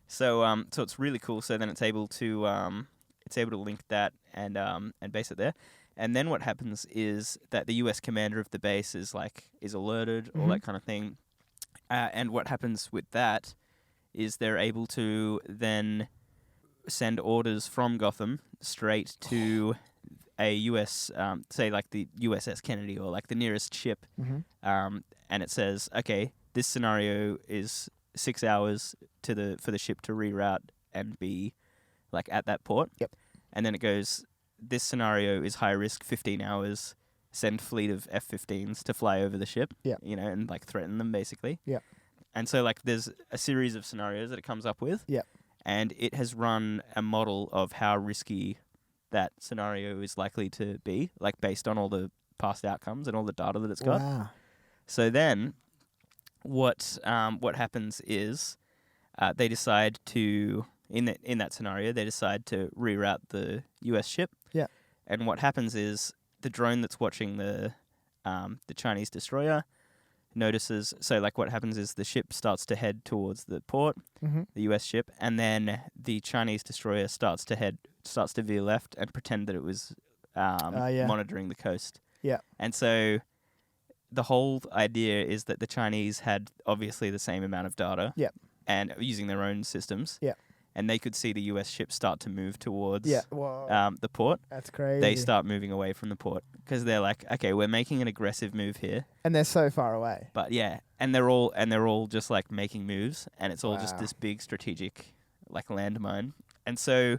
So it's really cool. So then it's able to link that and base it there. And then what happens is that the US commander of the base is alerted, all that kind of thing. And what happens with that is they're able to then send orders from Gotham straight to a US, say like the USS Kennedy or like the nearest ship. And it says, okay, this scenario is 6 hours for the ship to reroute and be like at that port. Yep. And then it goes, this scenario is high risk, 15 hours, send fleet of F-15s to fly over the ship, and like threaten them basically. Yeah. And so like there's a series of scenarios that it comes up with. Yeah. And it has run a model of how risky that scenario is likely to be, like based on all the past outcomes and all the data that it's got. Wow. So then what happens is they decide to, in that scenario, they decide to reroute the US ship. Yeah. And what happens is the drone that's watching the Chinese destroyer notices. So like what happens is the ship starts to head towards the port, the US ship, and then the Chinese destroyer starts to veer left and pretend that it was monitoring the coast. Yeah. And so the whole idea is that the Chinese had obviously the same amount of data. Yeah. And using their own systems. Yeah. And they could see the US ship start to move towards the port. That's crazy. They start moving away from the port because they're like, okay, we're making an aggressive move here. And they're so far away. But yeah, and they're all just like making moves, and it's all just this big strategic like landmine. And so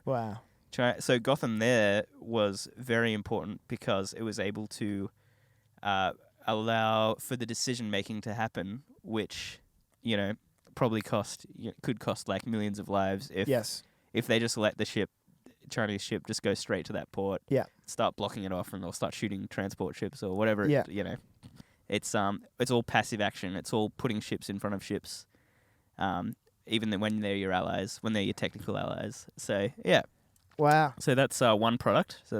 so Gotham there was very important because it was able to allow for the decision making to happen, which probably could cost like millions of lives if they just let the Chinese ship just go straight to that port, start blocking it off, and they'll start shooting transport ships or whatever. It's all passive action. It's all putting ships in front of ships, even when they're your allies, when they're your technical allies. So yeah. Wow. So that's one product. So